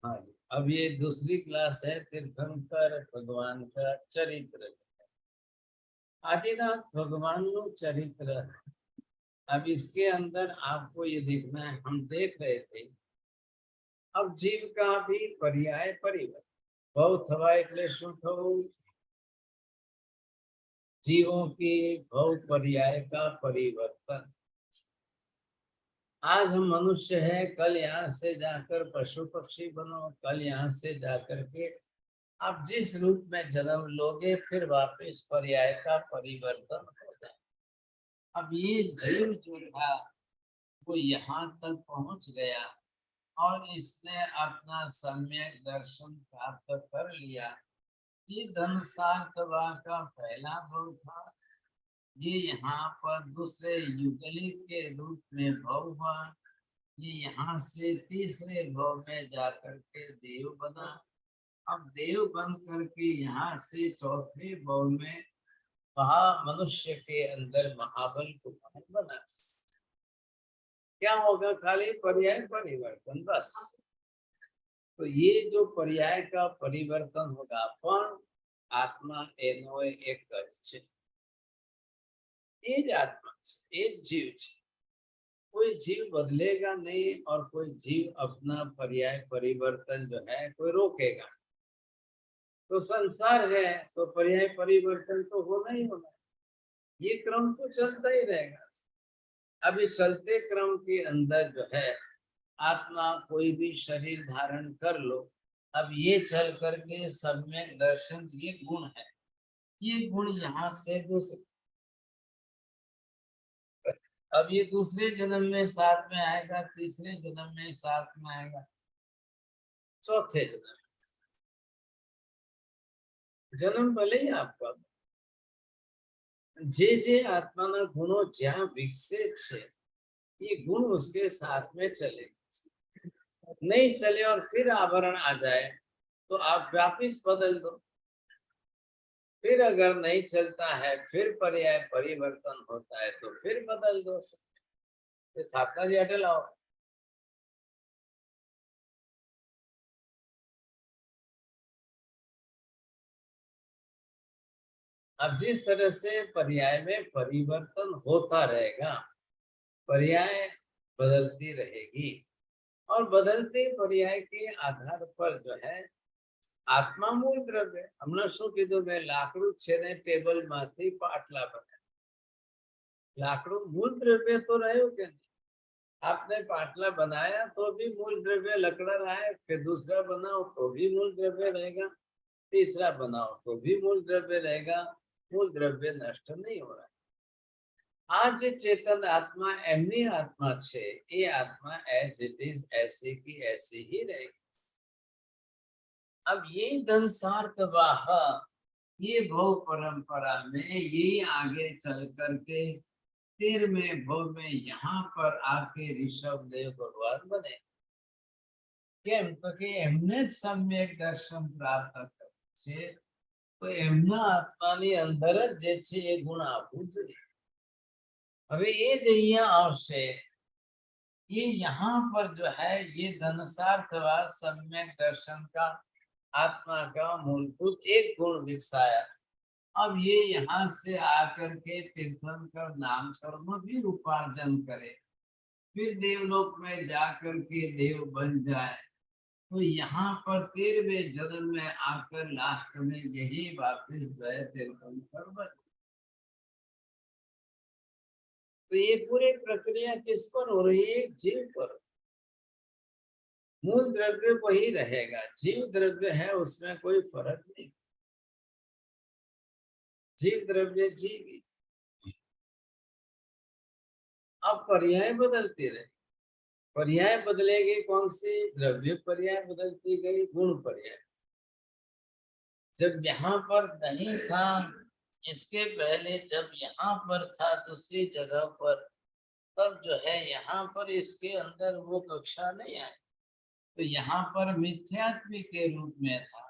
हाँ जी, अब ये दूसरी क्लास है तीर्थंकर भगवान का चरित्र। आदिनाथ भगवान नु चरित्र। अब इसके अंदर आपको ये देखना है, हम देख रहे थे अब जीव का भी पर्याय परिवर्तन बहुत हवा क्लेशों जीवों की भव पर्याय का परिवर्तन। आज हम मनुष्य हैं, कल यहाँ से जाकर पशु पक्षी बनो, कल यहाँ से जाकर के आप जिस रूप में जन्म लोगे फिर वापस पर्याय का परिवर्तन हो जाए। अब ये जीव जो था वो यहाँ तक पहुंच गया और इसने अपना सम्यक दर्शन प्राप्त कर लिया। ये धन सार्थवा का पहला भव था। ये यहाँ पर दूसरे युगलित के रूप में भव हुआ। ये यहाँ से तीसरे भव में जाकर के देव बना। अब देव बन करके यहाँ से चौथे भव में वहा मनुष्य के अंदर महाबल कुमार बना। क्या होगा? खाली पर्याय परिवर्तन बस। तो ये जो पर्याय का परिवर्तन होगा पण आत्मा एनो एक જ છે। એ જ આત્મા છે, એ જ જીવ છે। कोई जीव बदलेगा नहीं और कोई जीव अपना पर्याय परिवर्तन जो है कोई रोकेगा। तो संसार है तो पर्याय परिवर्तन तो होना ही होना। ये क्रम तो चलता ही रहेगा। अभी चलते क्रम के अंदर जो है आत्मा कोई भी शरीर धारण कर लो। अब ये चल करके सम्यक दर्शन ये गुण है। ये गुण यहाँ से दूसरे, अब ये दूसरे जन्म में साथ में आएगा, तीसरे जन्म में साथ में आएगा, चौथे जन्म भले ही आपका जे जे आत्माना गुणो ज्યાં વિકસે છે ये गुण उसके साथ में चले। नहीं चले और फिर आवरण आ जाए तो आप वापिस बदल दो। फिर अगर नहीं चलता है फिर पर्याय परिवर्तन होता है तो फिर बदल दो। तो स्थापना जी अटल आओ। अब जिस तरह से पर्याय में परिवर्तन होता रहेगा, पर्याय बदलती रहेगी और बदलते पर्याय के आधार पर जो है आत्मा मूल द्रव्य। हमने शू कीधु मैं लाकड़ू छे ने टेबल मांथी पाटला बने। लाकड़ू मूल द्रव्य तो रह्यो के नहीं? आपने पाटला बनाया तो भी मूल द्रव्य लकड़ा रहा है, फिर दूसरा बनाओ तो भी मूल द्रव्य रहेगा, तीसरा बनाओ तो भी मूल द्रव्य रहेगा। मूल द्रव्य नष्ट नहीं हो रहा है। आज चेतन आत्मा एमनी आत्मा छे, ये आत्मा एज इट इज ऐसी की ऐसी ही रहेगी। अब ये धनसार्थवाह ये भव परंपरा में ये आगे चल करके 13वें भव में यहाँ पर आके ऋषभ देव भगवान बने। केम तो कि एमने सम्यक दर्शन प्राप्त करे तो एमना आत्मानी अंदर ज जे छे ए गुण आवવું જોઈએ। હવે એ જ અહીંયા આવશે। ये यहाँ पर जो है ये धनसार्थवा सम्यक दर्शन का आत्मा का मूलभूत एक गुण विकसाया। अब ये यहाँ से आकर के तीर्थंकर नाम कर्म भी उपार्जन करे, फिर देवलोक में जाकर के देव बन जाए। तो यहाँ पर 13वें जन्म में आकर लास्ट में यही वापिस गए तीर्थंकर बन। तो ये पूरी प्रक्रिया किस पर हो रही है? जीव पर। मूल द्रव्य वही रहेगा, जीव द्रव्य है उसमें कोई फर्क नहीं। जीव द्रव्य जीव। अब पर्याय बदलती रहे। पर्याय बदलेगी कौन सी? द्रव्य पर्याय बदलती गई, गुण पर्याय। जब यहाँ पर नहीं था इसके पहले, जब यहाँ पर था दूसरी जगह पर, तब जो है यहाँ पर इसके अंदर वो कक्षा नहीं आई। तो यहाँ पर मिथ्यात्व के रूप में था।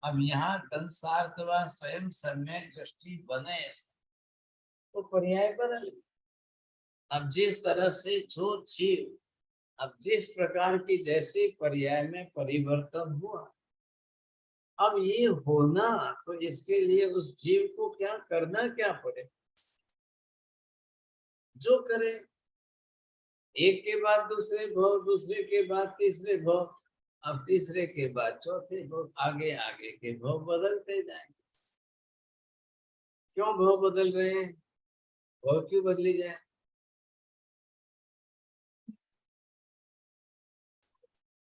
अब यहाँ धनसार्थवा स्वयं सम्यक दृष्टि बने तो पर्याय बदल। अब जिस तरह से जो जीव अब जिस प्रकार की जैसे पर्याय में परिवर्तन हुआ, अब ये होना, तो इसके लिए उस जीव को क्या करना क्या पड़े, जो करे। एक के बाद दूसरे भव, दूसरे के बाद तीसरे भव, अब तीसरे के बाद चौथे भव, आगे आगे के भव बदलते जाएंगे। क्यों भव बदल रहे हैं, भव क्यों बदली जाए?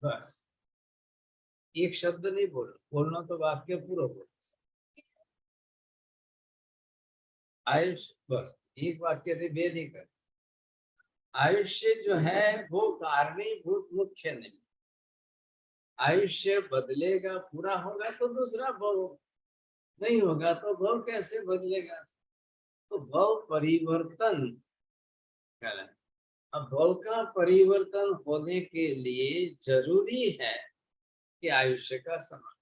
बस एक शब्द नहीं बोलो, बोलना तो वाक्य पूरा बोलो। आयुष, बस एक वाक्य से भेद नहीं कर। आयुष्य जो है वो कारणीभूत मुख्य नहीं। आयुष्य बदलेगा, पूरा होगा तो दूसरा भव, नहीं होगा तो भव कैसे बदलेगा? तो भव परिवर्तन कहलाए। अब भव का परिवर्तन होने के लिए जरूरी है कि आयुष्य का समान।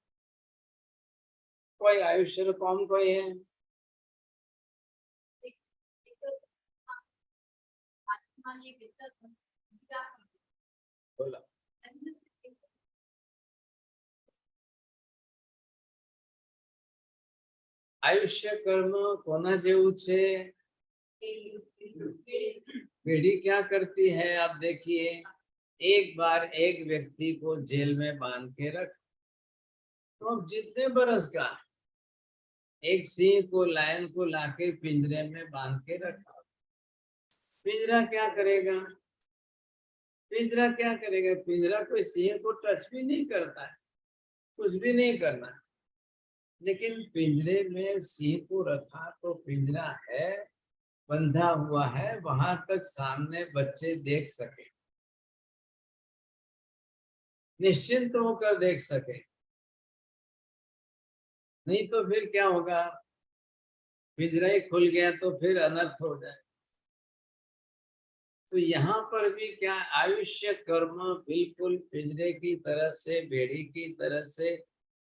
कोई आयुष्य कौन कोई है? बोला। आयुष्य कर्म कोना जेવું છે? पीढ़ी क्या करती है, आप देखिए। एक बार एक व्यक्ति को जेल में बांध के रख, तो अब जितने बरस का, एक सिंह को, लायन को लाके पिंजरे में बांध के रखा, पिंजरा क्या करेगा? पिंजरा क्या करेगा? पिंजरा कोई सिंह को टच भी नहीं करता है, कुछ भी नहीं करना। लेकिन पिंजरे में सिंह को रखा तो पिंजरा है, बंधा हुआ है, वहां तक सामने बच्चे देख सके, निश्चिंत होकर देख सके। नहीं तो फिर क्या होगा? पिंजरा ही खुल गया तो फिर अनर्थ हो जाए। तो यहाँ पर भी क्या, आयुष्य कर्म बिल्कुल पिंजरे की तरह से, बेड़ी की तरह से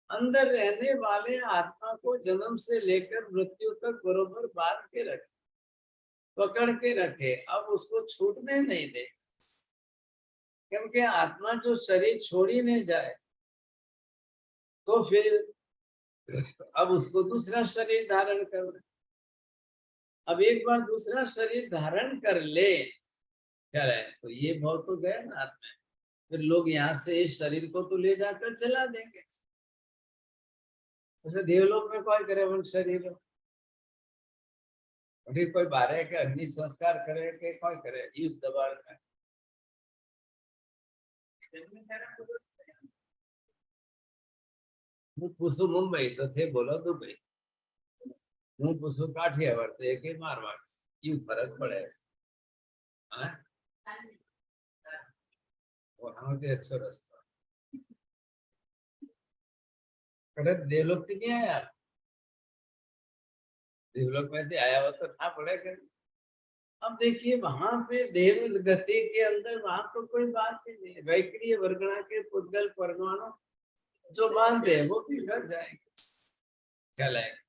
अंदर रहने वाले आत्मा को जन्म से लेकर मृत्यु तक बरोबर बांध के रखे, पकड़ के रखे, अब उसको छूटने नहीं दे। क्योंकि आत्मा जो शरीर छोड़ ही नहीं जाए, तो फिर अब उसको दूसरा शरीर धारण करना। अब एक बार दूसरा शरीर धारण कर ले, क्या है, तो ये भाव तो गया ना आत्मा। फिर लोग यहाँ से इस शरीर को तो ले जाकर चला देंगे। जैसे देवलोक में कोई करे वो शरीर, कोई बारे के अग्नि संस्कार करे के कोई करे इस दबाव में। હું પૂછું મુંબઈ તો તે બોલો દુબઈ, હું પૂછું કાઠિયાવાડ તો એક મારવાડ, એવું ફરક પડે છે। हाँ? और हमारे अच्छो रास्ता कड़क देवलोक की नहीं आया, देवलोक में आया हुआ तो था पड़ेगा। अब देखिए वहां पे देव गति के अंदर वहां तो कोई बात ही नहीं है। वैक्रिय वर्गणा के पुद्गल परमाणु जो बांधते हैं वो बिखर जाएंगे, चलेगा।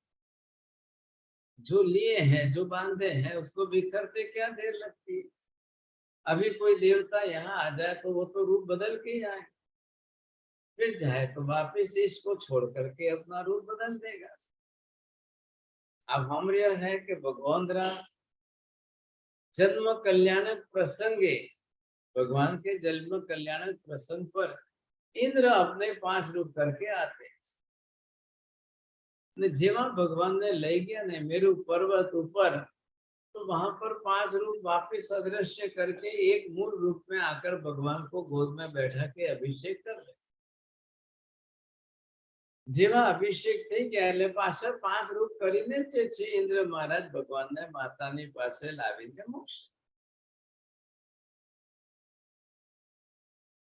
जो लिए हैं, जो बांधे हैं, उसको बिखरते क्या देर लगती है। अभी कोई देवता यहाँ आ जाए तो वो तो रूप बदल के ही आए, फिर जाए तो वापिस इसको छोड़ करके अपना रूप बदल देगा। अब हम यह है कि भगवान जन्म कल्याणक प्रसंगे, भगवान के जन्म कल्याणक प्रसंग पर इंद्र अपने 5 रूप करके आते हैं। जेवा भगवान ने ले गया ने मेरु पर्वत ऊपर, तो वहां पर 5 रूप वापिस अदृश्य करके एक मूल रूप में आकर भगवान को गोद में बैठा के अभिषेक कर ले। जेवा अभिषेक થઈ ગયા એટલે પાછા 5 રૂપ કરીને જે છે ઇન્દ્ર મહારાજ ભગવાનને માતાની પાસે લાવીને મોક્ષ।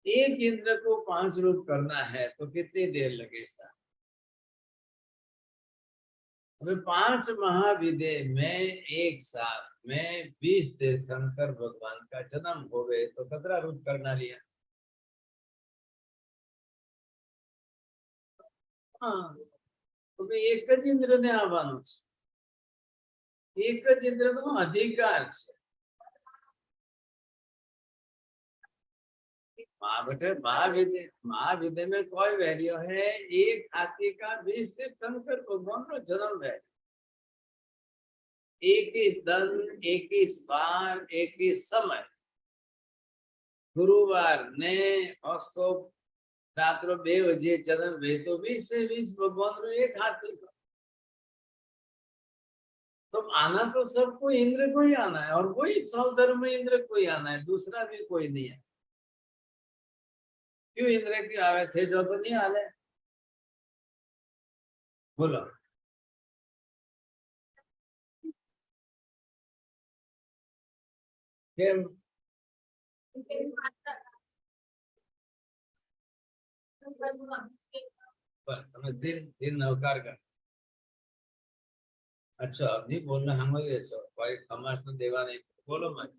एक इंद्र को 5 रूप करना है तो कितनी देर लगे साहब? अभी 5 महाविदे में एक साथ में 20 तीर्थंकर भगवान का जन्म हो गए तो कतरा रूप करना लिया। हाँ, तो एक ज इंद्र ने આવવાનું છે, एक ज इंद्र નો अधिकार છે। महाविद्य में कोई वैल्यू है। एक हाथी का 20 तीर्थंकर भगवान नो जन्म है। एक ही दिन, एक ही बार, एक ही समय, गुरुवार ने उसको रात्रो 2 बजे जन्म हुए तो 20 से 20 भगवान नो एक हाथी का। तो आना तो सबको इंद्र को ही आना है, और वही सौधर्म इंद्र को ही आना है, दूसरा भी कोई नहीं है। क्यों इंद्र क्यों आवे थे जो तो नहीं आले? बोलो। કેમ? તમે દિન નવકાર કર। अच्छा अब नहीं बोलना, हम ही ऐसा भाई खमास तो देवा नहीं। बोलो मत।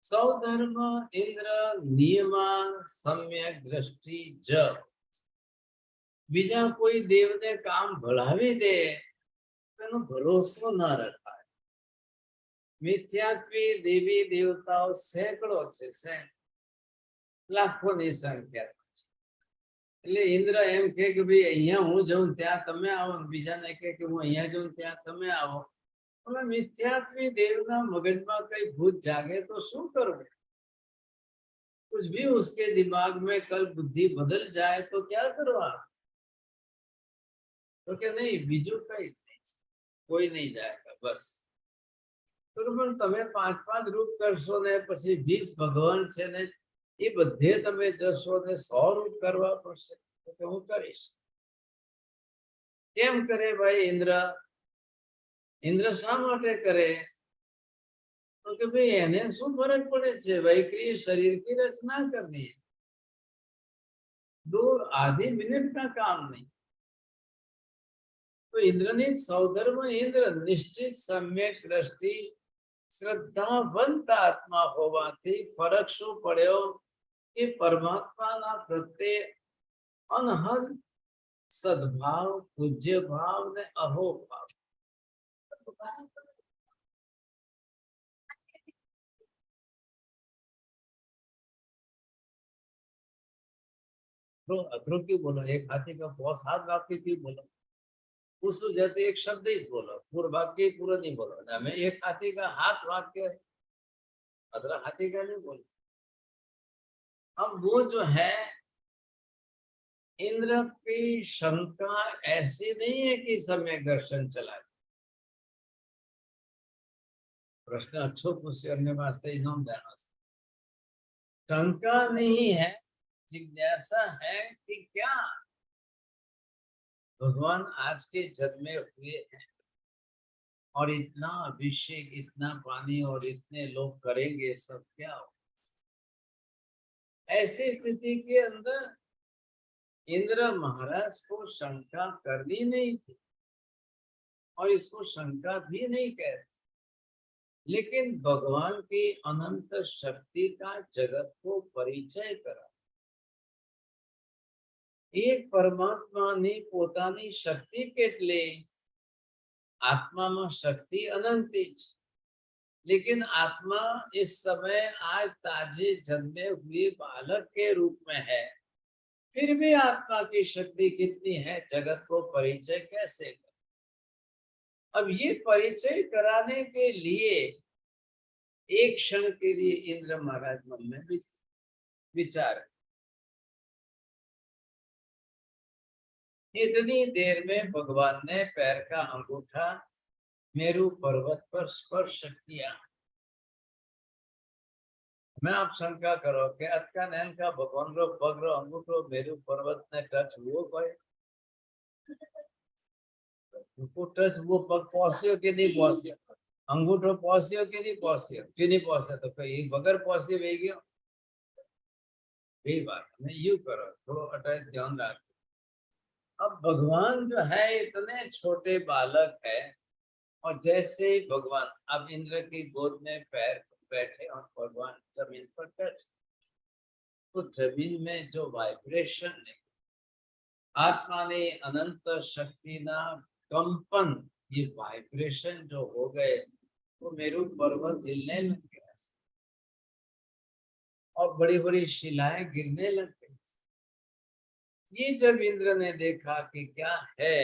सौधर्म इंद्र नियमा सम्यक दृष्टि ज। बीजा कोई देव ने काम भलावी दे तेनो भरोसो न रखाय। मिथ्यात्वी देवी देवताओं सैकड़ों छे, लाखों ની સંખ્યા। એટલે ઇન્દ્ર એમ કહે કે ભાઈ અહીંયા હું જાઉં ત્યાં તમે આવો, બીજાને કહે કે હું અહીંયા જાઉં ત્યાં તમે આવો। હવે મિથ્યાત્વી દેવના મગજમાં કઈ ભૂત જાગે તો શું કરવું? कुछ भी उसके दिमाग में कल बुद्धि बदल जाए तो क्या करवा? तो क्या नहीं, बीजू कई नहीं, कोई नहीं जाएगा बस। बरोबर, તમે 5-5 રૂપ કરશો ને પછી 20 ભગવાન છે ને એ બધે તમે જશો ને 100 રૂપ કરવા પડશે તો હું કરીશ। કેમ કરે ભાઈ ઇન્દ્ર? ઇન્દ્ર શા માટે કરે? તો કે ભાઈ એને શું ફરક પડે છે? વૈક્રિય શરીર की रचना करनी है, दूर आधी मिनट का काम नहीं। तो इंद्रनीत सौधर्म इंद्र निश्चित सम्यक दृष्टि श्रद्धावंत आत्मा होवाथी फरक शू पड्यो कि परमात्मा प्रत्ये अनहद सद्भाव, पूज्य भाव ने अहोभाव। तो अथरो क्यों बोलो? एक हाथी का बॉस हाथ वाक्य क्यों बोलो? उस जाते एक शब्द ही बोलो, पूरा वाक्य पूरा नहीं बोलो। हमें एक हाथी का हाथ वाक्य, अदरा हाथी का नहीं बोलो। अब वो जो है इंद्र की शंका ऐसी नहीं है कि समय दर्शन चला। प्रश्न अच्छो पूछे अन्य वास्ते इनाम देना। शंका नहीं है, जिज्ञासा है कि क्या भगवान आज के जन्मे हुए हैं और इतना अभिषेक, इतना पानी और इतने लोग करेंगे सब क्या हो? ऐसी स्थिति के अंदर इंद्र महाराज को शंका करनी नहीं थी और इसको शंका भी नहीं कहते। लेकिन भगवान की अनंत शक्ति का जगत को परिचय करा। एक परमात्मा ने पोतानी शक्ति केटली, आत्मा में शक्ति अनंती, लेकिन आत्मा इस समय आज ताजे जन्मे हुए बालक के रूप में है। फिर भी आत्मा की शक्ति कितनी है, जगत को परिचय कैसे कर? अब ये परिचय कराने के लिए एक क्षण के लिए इंद्र महाराज मन में विचार, इतनी देर में भगवान ने पैर का अंगूठा मेरु पर्वत पर स्पर्श किया। मैं आप शंका करो कि अतका नैन का भगवान रो पग रो अंगूठो मेरु पर्वत ने टच हुओ कोई? टच वो पग पहुंचियो कि नहीं पहुंचियो? अंगूठो पहुंचियो कि नहीं पहुंचियो? कि नहीं पहुंचा तो कोई बगैर पहुंचे वे गयो। यही बात है, यू करो, थोड़ा अटैच ध्यान रखो। अब भगवान जो है इतने छोटे बालक है, और जैसे ही भगवान अब इंद्र की गोद में पैर बैठे और भगवान जमीन पर टच, तो जमीन में जो वाइब्रेशन है, आत्मा ने अनंत शक्ति ना कंपन, ये वाइब्रेशन जो हो गए तो मेरू पर्वत हिलने लग गया और बड़ी बड़ी शिलाएं गिरने लग गई। ये जब इंद्र ने देखा कि क्या है,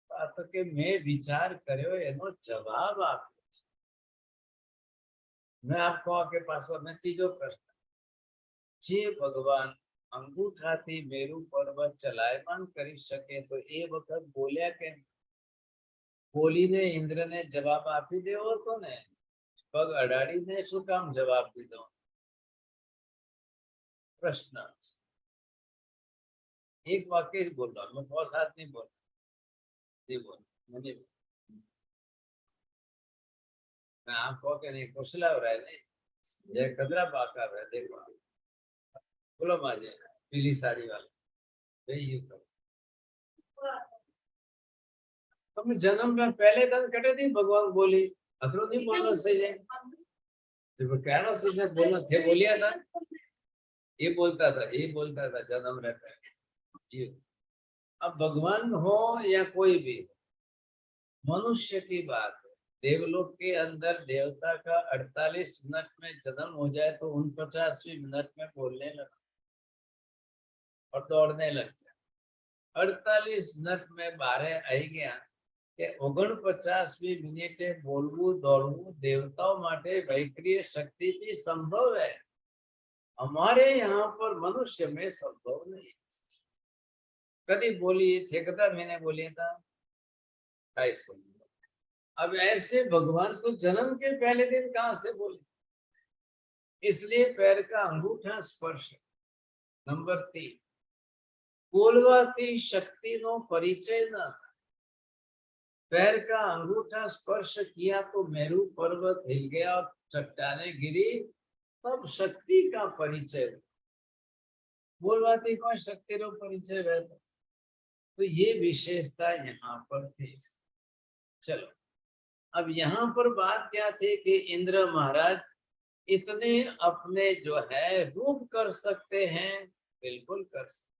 तो के मैं विचार કર્યો એનો જવાબ આપ્યો છે। मैं आपको आके पासो में तीजो प्रश्न, જે ભગવાન અંગૂઠાથી મેરુ પર્વત ચલાયમાન કરી શકે તો એ વખત બોલ્યા કે બોલીને ઇન્દ્રને જવાબ આપી દેવો હતો ને, પગ અડાડીને શું કામ જવાબ દીધો? प्रश्न एक वाक्य ही बोल रहा, मैं बहुत साथ नहीं बोल नहीं बोल मुझे मैं आपको के नहीं कुशला हो रहा है नहीं, ये कदरा पाका है देखो। बोलो माजे पीली साड़ी वाला यही करो। तुम जन्म में पहले दिन कटे थी भगवान बोली अतरो नहीं बोलना सही है, तो कहना सही है बोलना थे बोलिया था, ये बोलता था जन्म रहता है ये। अब भगवान हो या कोई भी मनुष्य की बात है, देवलोक के अंदर देवता का 48 मिनट में जन्म हो जाए तो 49वें मिनट में बोलने लगा और दौड़ने लग जाए। 48 मिनट में 12 आई गया કે 49મી મિનિટે બોલવું દોડવું દેવતાઓ માટે વૈક્રિય શક્તિથી સંભવ है, हमारे यहाँ पर मनुष्य में संभव नहीं। कभी बोली थे कदा मैंने बोलिए था, अब ऐसे भगवान तो जन्म के पहले दिन कहां से बोले, इसलिए पैर का अंगूठा स्पर्श। नंबर 3, बोलवाती शक्ति नो परिचय न, पैर का अंगूठा स्पर्श किया तो मेरू पर्वत हिल गया और चट्टाने गिरी, तब शक्ति का परिचय। बोलवाती कौन शक्ति नो परिचय है, तो ये विशेषता यहाँ पर थी। चलो अब यहाँ पर बात क्या थी कि इंद्र महाराज इतने अपने जो है रूप कर सकते हैं, बिल्कुल कर सकते,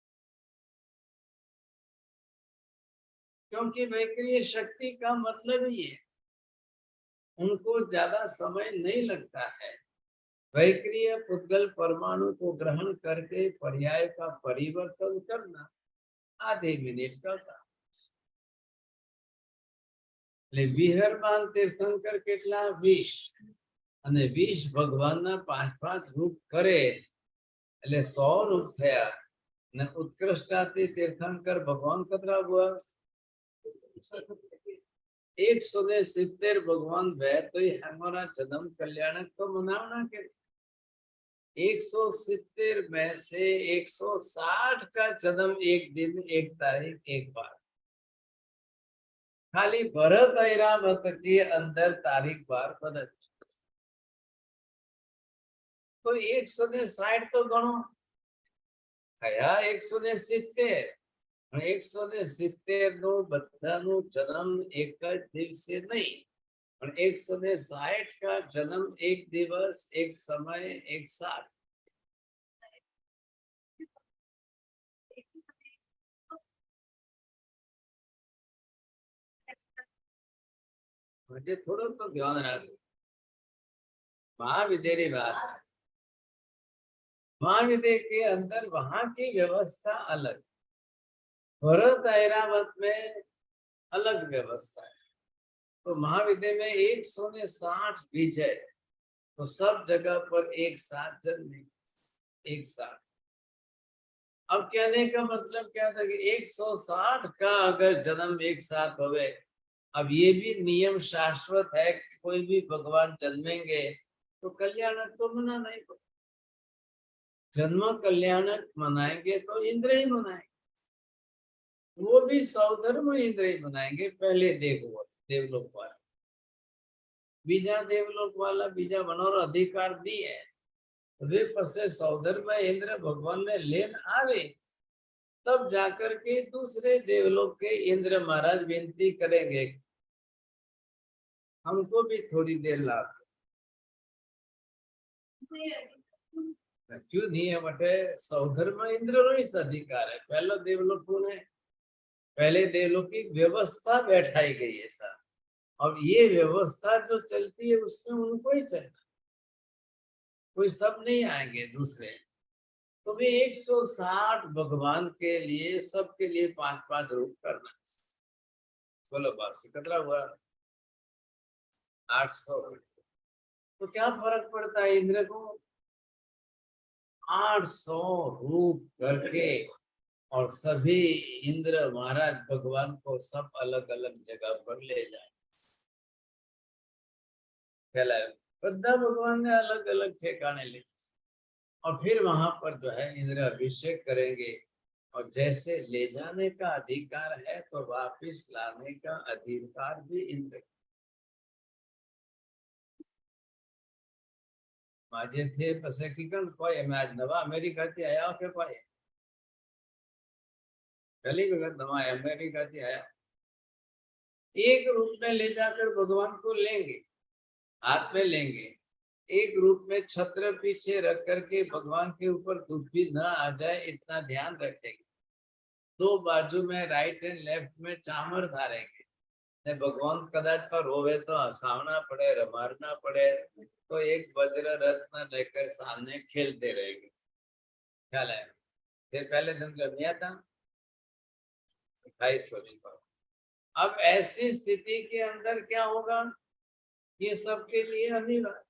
क्योंकि वैक्रिय शक्ति का मतलब ही है उनको ज्यादा समय नहीं लगता है। वैक्रिय पुद्गल परमाणु को ग्रहण करके पर्याय का परिवर्तन करना आधे मिनट का काम। विहरमान तीर्थंकर કેટલા 20 અને 20 ભગવાનના 5-5 રૂપ કરે એટલે 100 રૂપ થયા ને ઉત્કૃષ્ટાતિ तीर्थंकर भगवान कतरा हुआ 170 भगवान वे तो ये हमारा जन्म कल्याणक तो मनावना के 170 में से 160 का जन्म एक दिन एक तारीख एक बार, खाली भरत ऐरावत के अंदर तारीख बार बदल तो 160 तो गणो खया 170 170 नो बधानो जन्म एक दिवसे नहीं, 160 का जन्म एक दिवस एक समय एक साल। मुझे थोड़ा तो ध्यान रखो, महाविद्यालय बात, महाविद्यालय के अंदर वहां की व्यवस्था अलग, भरत ऐरावत में अलग व्यवस्था है। तो महाविद्यालय में 160 बीज है तो सब जगह पर एक साथ जन्मे एक साथ। अब कहने का मतलब क्या था कि 160 का अगर जन्म एक साथ होवे, अब ये भी नियम शाश्वत है कि कोई भी भगवान जन्मेंगे तो कल्याणक तो मनाना ही पड़ेगा। जन्म कल्याणक मनाएंगे तो इंद्र ही मनाएंगे, वो भी सौधर्म इंद्र ही मनाएंगे। पहले देवलोक वाला बीजा देवलोक वाला बीजा बनारो अधिकार दी है, वे पसे सौधर्म इंद्र भगवान ने लेन आवे तब जाकर के दूसरे देवलोक के इंद्र महाराज विनती करेंगे हमको भी थोड़ी देर लाभ। क्यों नहीं है बटे, सौधर्म इंद्र रो ही अधिकार है, पहला देवलोक ने पहले देवलौकिक व्यवस्था बैठाई गई है सर, अब ये व्यवस्था जो चलती है उसमें उनको ही चलना, कोई सब नहीं आएंगे दूसरे। तो भी 160 भगवान के लिए, सबके लिए 5-5 रूप करना। बोलो बाप से कितना हुआ? 800। तो क्या फर्क पड़ता है इंद्र को? 800 रूप करके, और सभी इंद्र महाराज भगवान को सब अलग अलग जगह पर ले जाए। पहला बद्दा भगवान ने अलग अलग ठिकाने ले, और फिर वहां पर जो है इंद्र अभिषेक करेंगे, और जैसे ले जाने का अधिकार है तो वापिस लाने का अधिकार भी इंद्र। माजे थे पसे की कण कोई मैं आज नवा अमेरिका थी आया के पाए, पहली वक्त नवा अमेरिका थी आया। एक रूप में ले जाकर भगवान को लेंगे, हाथ में लेंगे, एक रूप में छत्र पीछे रख करके भगवान के ऊपर धूप भी न आ जाए इतना ध्यान रखेंगे। दो बाजू में राइट एंड लेफ्ट में चामर धारेंगे, ने भगवान कदाच पर रोवे तो हंसावना पड़े, रमारना पड़े, तो एक वज्र रत्न लेकर सामने खेलते रहेंगे। ख्याल है? फिर पहले दिन लड़िया था 28 को दिन पर। अब ऐसी स्थिति के अंदर क्या होगा? ये सबके लिए अनिवार्य,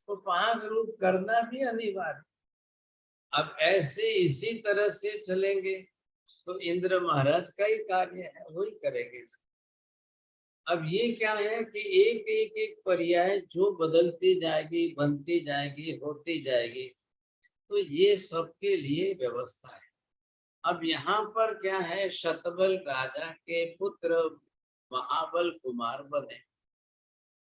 तो 5 रूप करना भी अनिवार्य। अब ऐसे इसी तरह से चलेंगे तो इंद्र महाराज का ही कार्य है, वही करेंगे। अब ये क्या है कि एक एक एक पर्याय जो बदलती जाएगी, बनती जाएगी, होती जाएगी, तो ये सबके लिए व्यवस्था है। अब यहाँ पर क्या है, शतबल राजा के पुत्र महाबल कुमार बने।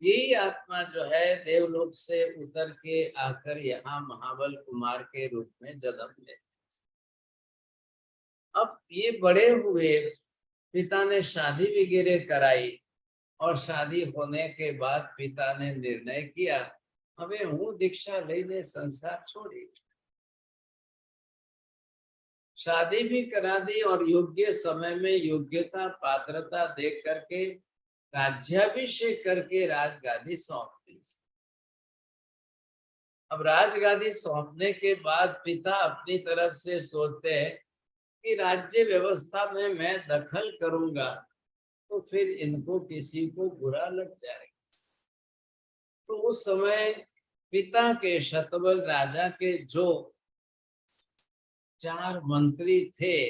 यही आत्मा जो है देवलोक से उतर के आकर यहाँ महाबल कुमार के रूप में जन्म ले। अब ये बड़े हुए, पिता ने शादी वगैरह कराई, और शादी होने के बाद पिता ने निर्णय किया हमें हूँ दीक्षा लेने संसार छोड़ी। शादी भी करा दी, और योग्य समय में योग्यता पात्रता देख करके राज्याभिषेक करके राजगादी सौंप दी। अब राजगादी सौंपने के बाद पिता अपनी तरफ से सोचते हैं कि राज्य व्यवस्था में मैं दखल करूंगा तो फिर इनको किसी को बुरा लग जाएगा। तो उस समय पिता के शतबल राजा के जो 4 मंत्री थे,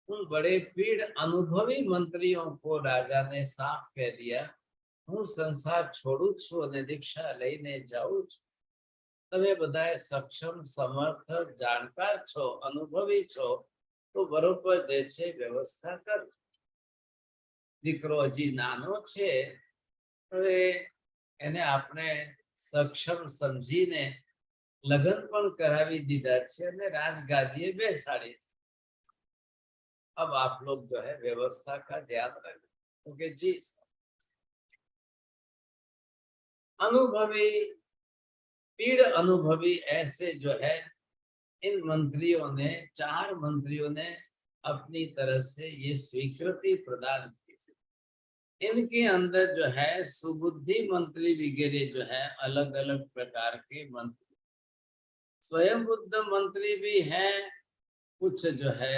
उन बड़े पीढ़ अनुभवी मंत्रियों को राजा ने साफ कह दिया हूँ संसार छोड़ू छू અને दीक्षा લઈને જાઉં છું। તમે બધાએ સક્ષમ સમર્થ જાણકાર છો, અનુભવી છો, તો બરોબર જે છે વ્યવસ્થા કરો। દીકરો હજી નાનો છે, હવે એને આપણે સક્ષમ સમજીને લગ્ન પણ કરાવી દીધા છે અને રાજગાદીએ બેસાડી। अब आप लोग जो है व्यवस्था का ध्यान रखें, क्योंकि जी अनुभवी, पीढ़ अनुभवी ऐसे जो है इन मंत्रियों ने, 4 मंत्रियों ने अपनी तरफ से ये स्वीकृति प्रदान की। इनके अंदर जो है सुबुद्धि मंत्री वगैरह जो है अलग अलग प्रकार के मंत्री, स्वयं बुद्ध मंत्री भी हैं, कुछ जो है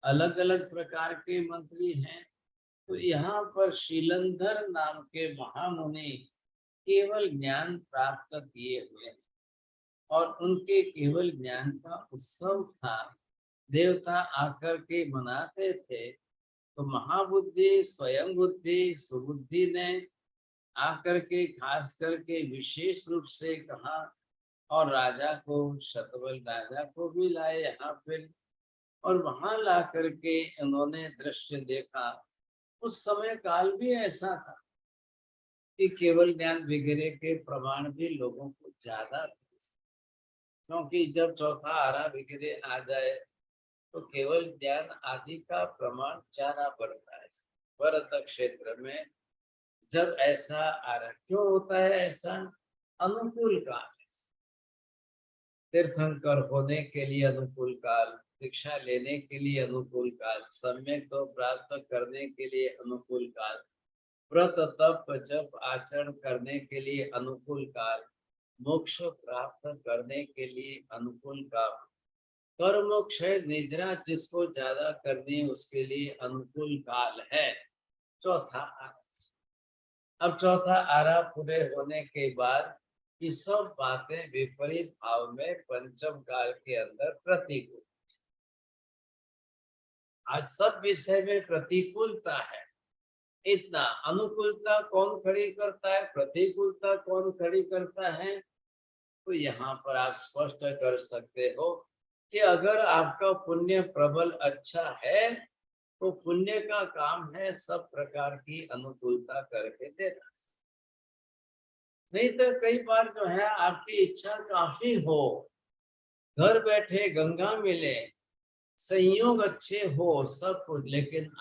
अलग अलग प्रकार के मंत्री हैं। तो यहाँ पर शीलंधर नाम के महामुनि केवल ज्ञान प्राप्त किए हुए हैं, और उनके केवल ज्ञान का उत्सव था, देवता आकर के मनाते थे। तो महाबुद्धि, स्वयं बुद्धि, सुबुद्धि ने आकर के खास करके विशेष रूप से कहा, और राजा को, शतबल राजा को भी लाए यहाँ पर, और वहां ला करके उन्होंने दृश्य देखा। उस समय काल भी ऐसा था कि केवल ज्ञान वगैरह के प्रमाण भी लोगों को ज्यादा थे, क्योंकि जब चौथा आरा वगैरह आ जाए तो केवल ज्ञान आदि का प्रमाण ज्यादा बढ़ता है। भरत क्षेत्र में जब ऐसा आ रहा, क्यों होता है ऐसा? अनुकूल काल, तीर्थंकर होने के लिए अनुकूल काल, प्रतीक्षा लेने के लिए अनुकूल काल, सम्यक तो प्राप्त करने के लिए अनुकूल काल, व्रत तप जप आचरण करने के लिए अनुकूल काल, मोक्ष प्राप्त करने के लिए अनुकूल काल, कर्म क्षय निद्रा जिसको ज्यादा करनी उसके लिए अनुकूल काल है। चौथा आरा। अब चौथा आरा पूरे होने के बाद ये सब बातें विपरीत भाव में पंचम काल के अंदर प्रतिकूल। आज सब विषय में प्रतिकूलता है। इतना अनुकूलता कौन खड़ी करता है, प्रतिकूलता कौन खड़ी करता है, तो यहाँ पर आप स्पष्ट कर सकते हो कि अगर आपका पुण्य प्रबल अच्छा है तो पुण्य का काम है सब प्रकार की अनुकूलता करके देना। नहीं तो कई बार जो है आपकी इच्छा काफी हो, घर बैठे गंगा मिले, संयोग अच्छे हो सब कुछ, लेकिन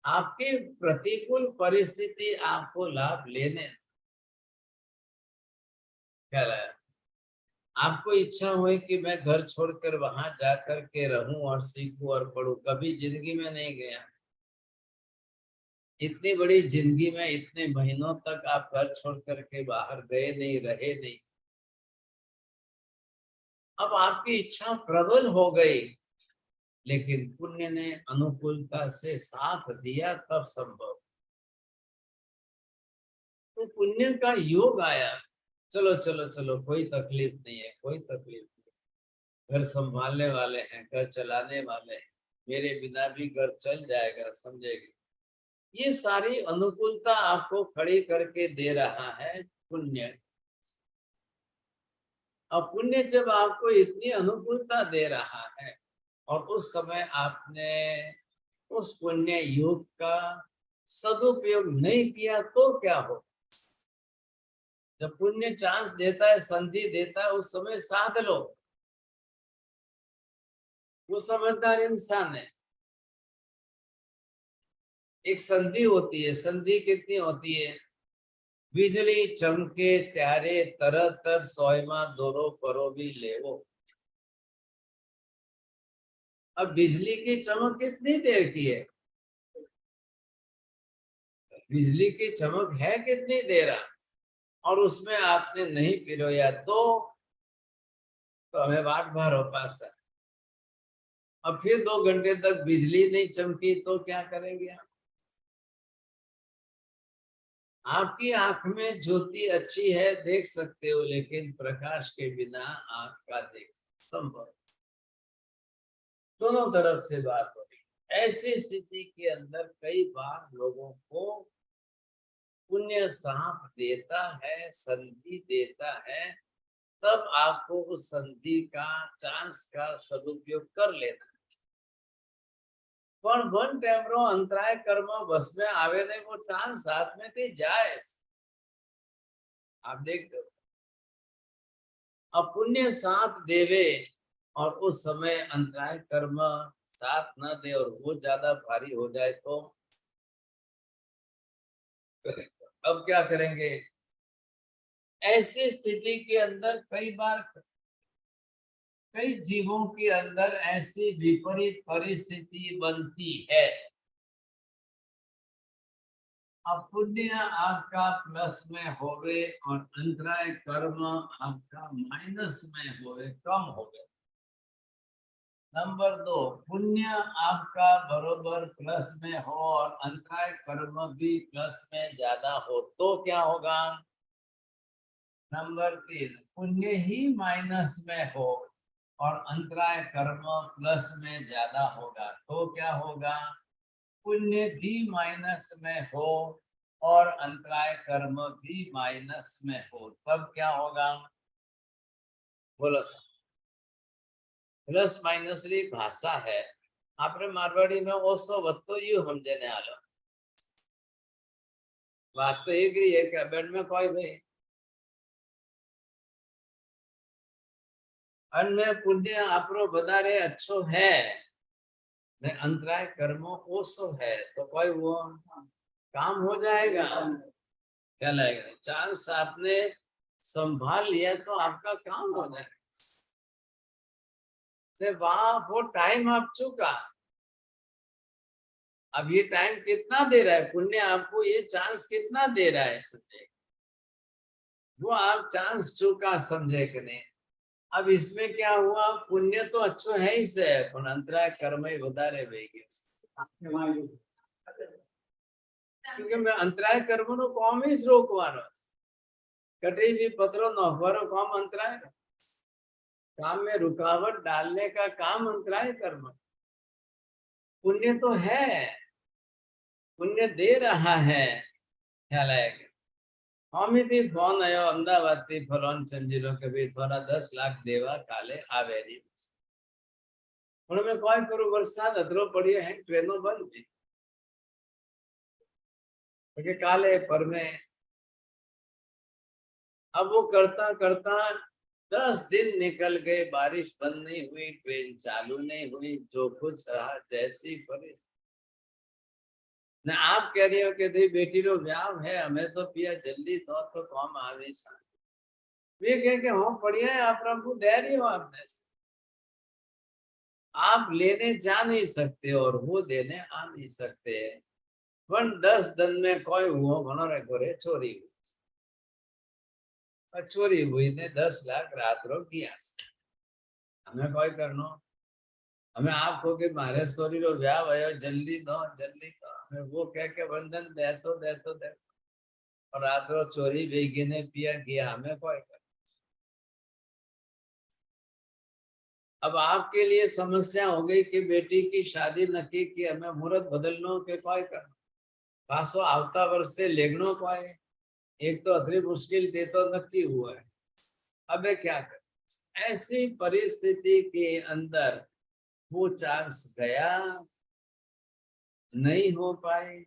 आपकी प्रतिकूल परिस्थिति आपको लाभ लेने क्या है। आपको इच्छा हुई कि मैं घर छोड़कर वहां जाकर के रहूं और सीखूं और पढ़ूं, कभी जिंदगी में नहीं गया। इतनी बड़ी जिंदगी में इतने महीनों तक आप घर छोड़ करके बाहर गए नहीं, रहे नहीं। अब आपकी इच्छा प्रबल हो गई, लेकिन पुण्य ने अनुकूलता से साथ दिया तब संभव। तो पुण्य का योग आया, चलो चलो चलो कोई तकलीफ नहीं है, कोई तकलीफ नहीं, घर संभालने वाले हैं, घर चलाने वाले हैं, मेरे बिना भी घर चल जाएगा, समझेगी। ये सारी अनुकूलता आपको खड़ी करके दे रहा है पुण्य। अब पुण्य जब आपको इतनी अनुकूलता दे रहा है और उस समय आपने उस पुण्य योग का सदुपयोग नहीं किया तो क्या हो। जब पुण्य चांस देता है, संधि देता है, उस समय साध लो। वो समझदार इंसान है। एक संधि होती है, संधि कितनी होती है, बिजली चमके त्यारे तरह तर सोयमा दोरो परो भी लेवो। अब बिजली की चमक कितनी देर की है, बिजली की चमक है कितनी देर, और उसमें आपने नहीं पिरोया तो हमें वाट भर हो पास है। अब फिर 2 घंटे तक बिजली नहीं चमकी तो क्या करेंगे आप। आपकी आंख में ज्योति अच्छी है, देख सकते हो, लेकिन प्रकाश के बिना आंख का देख संभव। दोनों तरफ से बात हो रही। ऐसी स्थिति के अंदर कई बार लोगों को पुण्य साथ देता है, संधि देता है, तब आपको उस संधि का चांस का सदुपयोग कर लेना। પણ વન ટાઈમનો અંતરાય કર્મ બસ में आवे नहीं, वो चांस साथ में थी जाए। आप देखते हो अब पुण्य साथ देवे और उस समय अंतराय कर्म साथ न दे और वो ज्यादा भारी हो जाए तो अब क्या करेंगे। ऐसी स्थिति के अंदर कई बार कई जीवों के अंदर ऐसी विपरीत परिस्थिति बनती है। अब पुण्य आपका प्लस में होवे और अंतराय कर्म आपका माइनस में होवे, कम होवे। नंबर 2, पुण्य आपका बरोबर प्लस में हो और अंतराय कर्म भी प्लस में ज्यादा हो तो क्या होगा। नंबर 3, पुण्य ही माइनस में हो और अंतराय कर्म प्लस में ज्यादा होगा तो क्या होगा। पुण्य भी माइनस में हो और अंतराय कर्म भी माइनस में हो तब क्या होगा। बोलो सर। प्लस माइनस री भाषा है, आपने मारवाड़ी में ओसो वत्तो यू समझने आलो। बात तो एक ही है कि बेड में कोई भाई अन्य पुण्य आपरो बदारे अच्छो है ने अंतराय कर्मो ओसो है तो कोई वो काम हो जाएगा। क्या लगेगा, चांस आपने संभाल लिया तो आपका काम हो जाएगा। वहां वो टाइम आप चुका, अब ये टाइम कितना दे रहा है पुण्य आपको, ये चांस कितना दे रहा है समझे, वो आप चांस चुका समझे कि नहीं। अब इसमें क्या हुआ, पुण्य तो अच्छो है ही से पण अंतराय कर्म ही વધારે વેગી क्योंकि मैं अंतराय कर्म नो काम ही रोकवानो, कटी भी पत्रो नोखवारो काम अंतराय, काम में रुकावट डालने का काम अंतराय कर्म। पुण्य तो है, पुण्य दे रहा है, ख्याल आएगा। हमें भी फोन आयो अहमदाबाद थी फलोन संजीलो के भी थोड़ा 10 लाख देवा काले आवे रही हूँ मैं कोई करूँ, वरसाद अदरो पड़ियो है, ट्रेनों बंद थी क्योंकि काले पर में अब वो करता करता 10 दिन निकल गए, बारिश बंद नहीं हुई, ट्रेन चालू नहीं हुई, जो कुछ रहा जैसी परिस्थिति। न आप कह रही हो कि भाई बेटी रो व्याव है, हमें तो पिया जल्दी दो तो काम आवे सा, वे कह के हम बढ़िया है, आप प्रभु दे रही हो आपने से, आप लेने जा नहीं सकते और वो देने आ नहीं सकते। पण 10 दिन में कोई हुआ घणो रे घरे चोरी हुई, चोरी हुई ने 10 लाख रात रो गया, हमें कोई करनो, हमें आपको कि मारे सोरी रो व्याह भयो जल्दी दो जल्दी दो, हमें वो कह के बंधन दे तो दे तो दे, और रात रो चोरी वेगी ने पिया गया, हमें कोई कर। अब आपके लिए समस्या हो गई कि बेटी की शादी नक्की की, हमें मुहूर्त बदलनो के कोई करना, पासो आवता वर्ष से लेगनो कोई, एक तो अतरी मुश्किल दे तो नक्की हुआ है, अबे क्या कर। ऐसी परिस्थिति के अंदर वो चांस गया, नहीं हो पाए।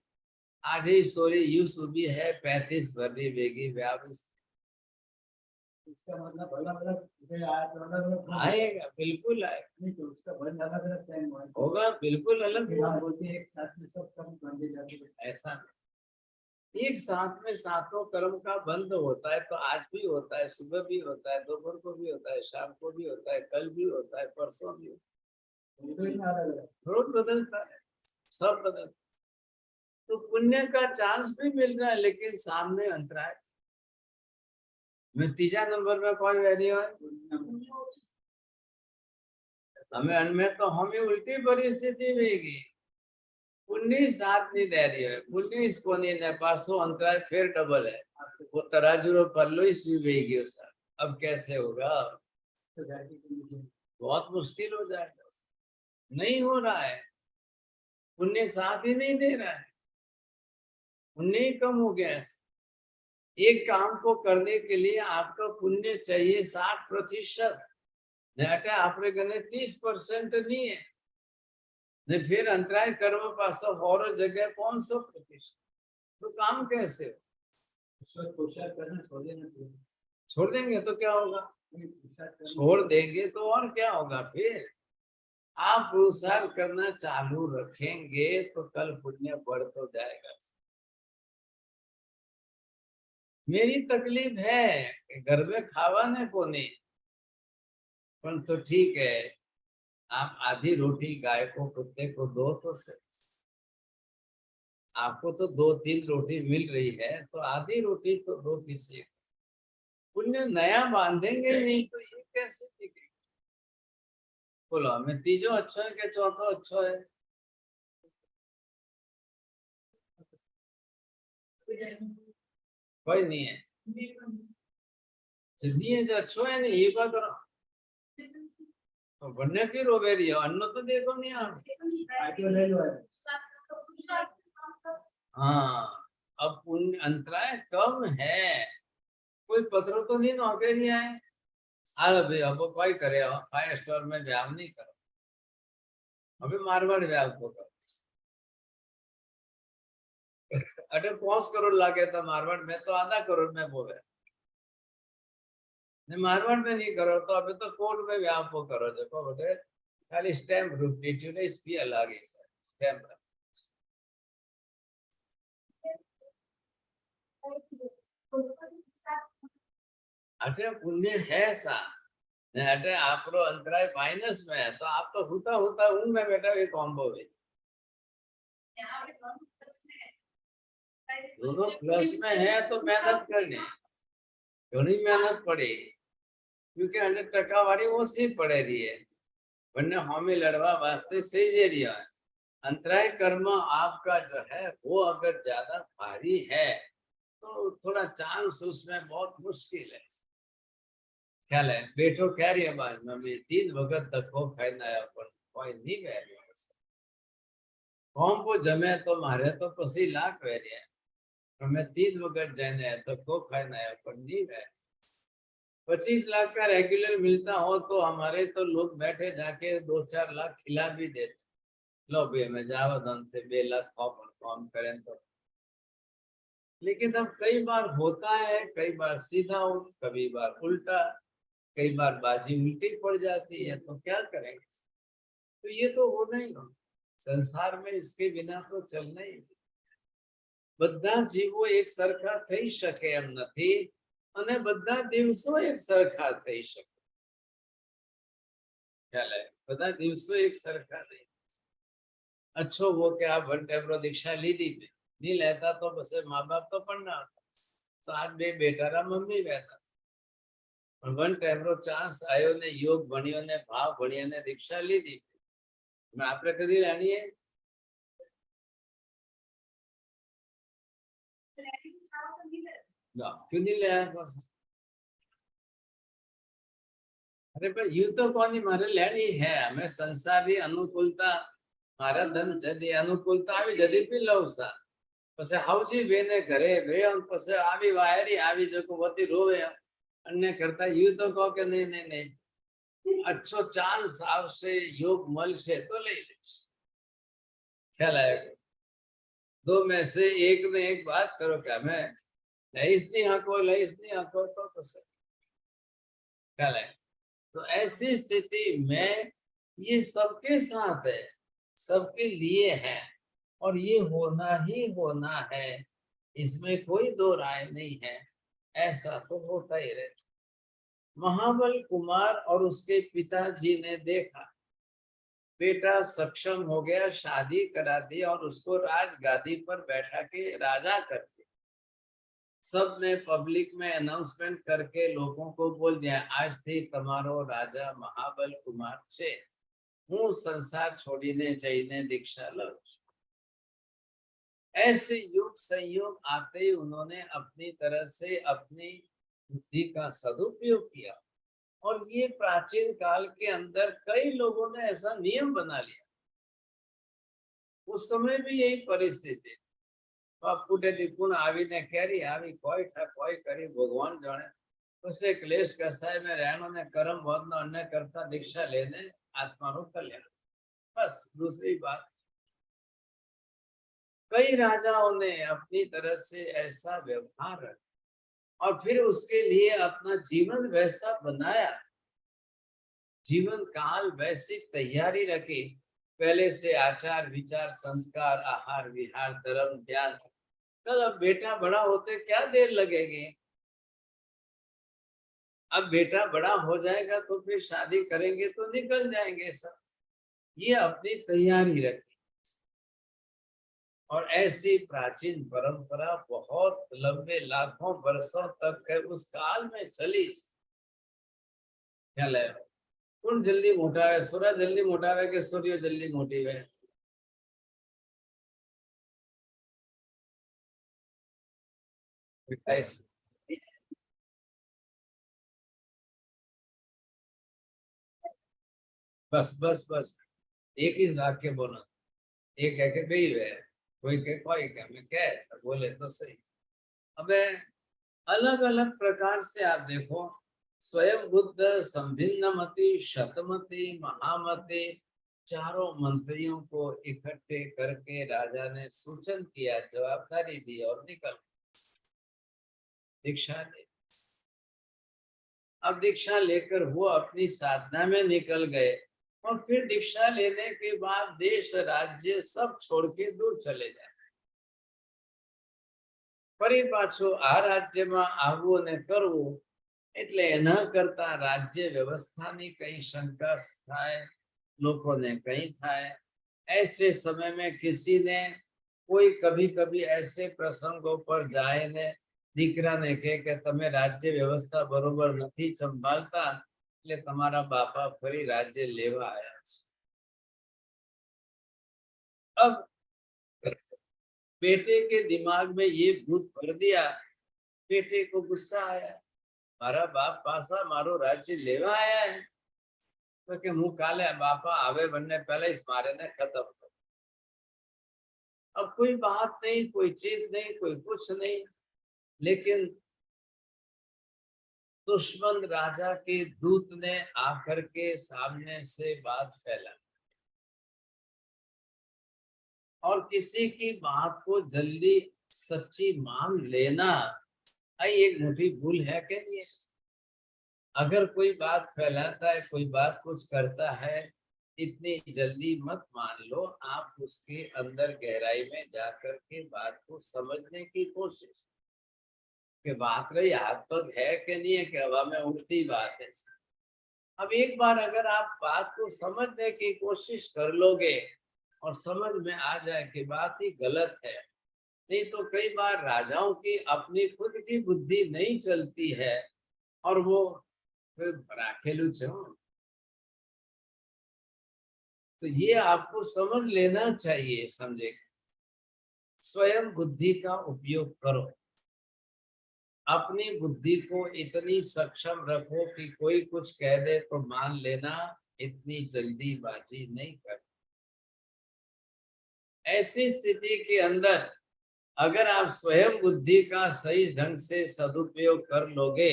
आज ही सोरी यू सुबी है 35 वर्षीय बेगी व्यावस, उसका मतलब अलग अलग आएगा, बिल्कुल आएगा, नहीं तो उसका बंद अलग अलग टाइम होगा, बिल्कुल अलग बोलते हैं एक साथ में सब कर्म बंदे जाते हैं, ऐसा नहीं। एक साथ में सातों कर्म का बंद होता है, तो आज भी होता है, सुबह भी होता है, दोपहर को भी होता है, शाम को भी होता है, कल भी होता है, परसों भी होता है, रोज बदलता है, सब बदलता है। तो पुण्य का चांस भी मिल रहा है, लेकिन सामने अंतराय। मैं तीजा नंबर में कोई वैल्यू है, हमें अनमें तो हमें उल्टी परिस्थिति वेगी, 19 साथ नहीं दे रही है, 19 को नहीं ने पासो अंतराय फिर डबल है, वो तराजू रो पल्लो ही सी वेगी सर, अब कैसे होगा, बहुत मुश्किल हो जाएगा, नहीं हो रहा है, पुण्य साथ ही नहीं दे रहा है, पुण्य कम हो गया है। एक काम को करने के लिए आपका पुण्य चाहिए 60%, आपने कहने 30% नहीं है, ने फिर अंतराय कर्म पास और जगह 500%, तो काम कैसे हो। छोड़ देंगे तो क्या होगा, छोड़ देंगे तो और क्या होगा, फिर आप पुरुषार्थ करना चालू रखेंगे तो कल पुण्य बढ़ तो जाएगा। मेरी तकलीफ है कि घर में खावा ने को नहीं, पर तो ठीक है, आप आधी रोटी गाय को कुत्ते को दो तो सही, आपको तो 2-3 रोटी मिल रही है, तो आधी रोटी तो दो किसी को, पुण्य नया बांधेंगे नहीं तो ये कैसे टिकेगा। बोलो हमें तीजो अच्छा है कि चौथो अच्छा है, कोई नहीं है, सिद्धि है जो अच्छो है नहीं, ये बात करो तो बनने की रोबेरी है, अन्न तो देखो नहीं आप, हाँ अब पुण्य अंतराय कम है, कोई पत्रों तो नहीं नौकरी है, अभी अब कोई करे 5 स्टार में व्यायाम नहीं करो, अभी मारवाड़ व्यायाम को करो, अरे 5 करोड़ लागे तो मारवाड़ में तो आधा करोड़ में बोले, मारवाड़ में नहीं करो तो अभी तो कोर्ट में व्यायाम को करो, देखो बेटे खाली स्टैम्प ड्यूटी ने इसकी अलग है स्टैम्प। अच्छा पुण्य है सा, ने अटे आपरो अंतराय माइनस में है तो आप तो होता होता ऊंग में बैठा हुए कॉम्बो है दोनों प्लस में है तो मेहनत करनी घनी मेहनत पड़ेगी क्योंकि 100% वाली ओછી પડે रही है वरना हमें लड़वा वास्ते सही जे रही है अंतराय कर्म आपका जो है वो अगर ज्यादा भारी है तो थोड़ा चांस उसमें बहुत मुश्किल है ख्याल है बेटो क्या रही है बाज में मैं 3 वक्त धक्को खाઈને આવ્યો પણ કોઈ નહીં વેર્યો કોમ જમે તો મારે તો પછી લાખ વેર્યા मैं 3 वक्त जाने धक्को खाઈને આવ્યો પણ નહીં વેર્યો 25 लाख का रेगुलर मिलता हो तो हमारे तो लोग बैठे जाके 2-4 लाख खिला भी देते लो भाई मैं जावा धन से 2 लाख काम करें तो लेकिन अब कई बार होता है कई बार सीधा कभी बार उल्टा कई बार बाजी उल्टी पड़ जाती है तो क्या करेंगे तो ये तो होना ही हो संसार में इसके बिना तो चलना ही બધા જીવો એક સરખા થઈ શકે એમ નથી અને બધા દિવસો એક સરખા થઈ શકે ખ્યાલ है બધા દિવસો એક સરખા નહીં अच्छो वो કે આ વન ટાઈમનો દીક્ષા લીધી નહીં લેતા તો પછી મા બાપ તો પણ ના હતા તો આજ બે બેટારા મમ્મી બેઠા પણ વન ટાઈમનો ચાન્સ આવ્યો ને યોગ ભણ્યો ને ભાવ ભણ્યા ને દીક્ષા લીધી આપણે કદી જાણીએ क्यों नहीं ले आया पास अरे भाई यू तो कोनी मारे लेनी है हमें संसारी अनुकूलता मारा धन जदी अनुकूलता आवी जदी पी लव सा पछे हाउजी बेने घरे गए और पछे आवी वायरी आवी जको वती रोवे अन्य करता यू तो कहो के नहीं नहीं नहीं अच्छो चांस आवशे योग मलशे तो ले लेश ख्याल आएगा 2 में से एक ने एक बात करो क्या मैं लईसनी हको तो पसे ख्याल है तो ऐसी स्थिति में ये सबके साथ है सबके लिए है और ये होना ही होना है इसमें कोई दो राय नहीं है ऐसा तो होता ही रहता महाबल कुमार और उसके पिताजी ने देखा बेटा सक्षम हो गया शादी करा दी और उसको राजगादी पर बैठा के राजा कर दिया सब ने पब्लिक में अनाउंसमेंट करके लोगों को बोल दिया आज थी तमारो राजा महाबल कुमार छे हूँ संसार छोड़ीने जाइने दीक्षा लઉં છું ऐसे युग संयोग आते ही उन्होंने अपनी तरह से अपनी बुद्धि का सदुपयोग किया और ये प्राचीन काल के अंदर कई लोगों ने ऐसा नियम बना लिया उस समय भी यही परिस्थिति पुटेથી પૂર્ણ આવીને કેરી આવી કોઈ કરી ભગવાન જાણે પછી ક્લેશ કસાય રહેવાનો ને કર્મ વધનો અન્ય કરતા દીક્ષા લેને આત્માનું કલ્યાણ बस दूसरी बात कई राजाओं ने अपनी तरह से ऐसा व्यवहार रखा और फिर उसके लिए अपना जीवन वैसा बनाया जीवन काल वैसी तैयारी रखी पहले से आचार विचार संस्कार आहार विहार धर्म ध्यान कल अब बेटा बड़ा होते क्या देर लगेगी अब बेटा बड़ा हो जाएगा तो फिर शादी करेंगे तो निकल जाएंगे सब ये अपनी तैयारी रखी और ऐसी प्राचीन परंपरा बहुत लंबे लाखों वर्षों तक है उस काल में चली ख्याल है कौन जल्दी मोटा है सूर्य जल्दी मोटा है कि सूर्य जल्दी मोटी है बस बस बस एक ही वाक्य बोला एक है कि भाई है कोई के कोई का मैं क्या है बोले तो सही अब अलग अलग प्रकार से आप देखो स्वयं बुद्ध संभिन्न मति शतमति महामति चारों मंत्रियों को इकट्ठे करके राजा ने सूचन किया जवाबदारी दी और निकल दीक्षा ले अब दीक्षा लेकर वो अपनी साधना में निकल गए और फिर दीक्षा लेने के बाद देश राज्य सब छोड़ के दूर चले जाए फरी पाछो आ राज्य में आवू ने करवू એટલે એના કરતા રાજ્ય વ્યवस्थाની કઈ શંકા થાય, લોકોને કઈ થાય, ऐसे समय में किसी ने कोई कभी कभी ऐसे प्रसंगों पर जाए ने દીકરા ને કહે કે તમે રાજ્ય વ્યવસ્થા બરોબર નથી સંભાળતા એટલે તમારા બાપા ફરી રાજ્ય લેવા આયા છે। अब बेटे के दिमाग में ये भूत भर दिया, बेटे को गुस्सा आया, मारा बाप पासा मारो राज्य लेवा आया है तो कि हूँ काले बापा आवे बनने पहले इस मारे ने खत्म कर। अब कोई बात नहीं, कोई चीज नहीं, कोई कुछ नहीं, लेकिन दुश्मन राजा के दूत ने आकर के सामने से बात फैला और किसी की बात को जल्दी सच्ची मान लेना आई एक मोटी भूल है कि नहीं है? अगर कोई बात फैलाता है, कोई बात कुछ करता है, इतनी जल्दी मत मान लो, आप उसके अंदर गहराई में जाकर के बात को समझने की कोशिश, कि बात रही हाथ पग है कि नहीं है, कि हवा में उड़ती बात है। अब एक बार अगर आप बात को समझने की कोशिश कर लोगे और समझ में आ जाए कि बात ही गलत है, नहीं तो कई बार राजाओं की अपनी खुद की बुद्धि नहीं चलती है और वो फिर राखेलू छे। तो ये आपको समझ लेना चाहिए, समझे, स्वयं बुद्धि का उपयोग करो, अपनी बुद्धि को इतनी सक्षम रखो कि कोई कुछ कह दे तो मान लेना, इतनी जल्दीबाजी नहीं कर। ऐसी स्थिति के अंदर अगर आप स्वयं बुद्धि का सही ढंग से सदुपयोग कर लोगे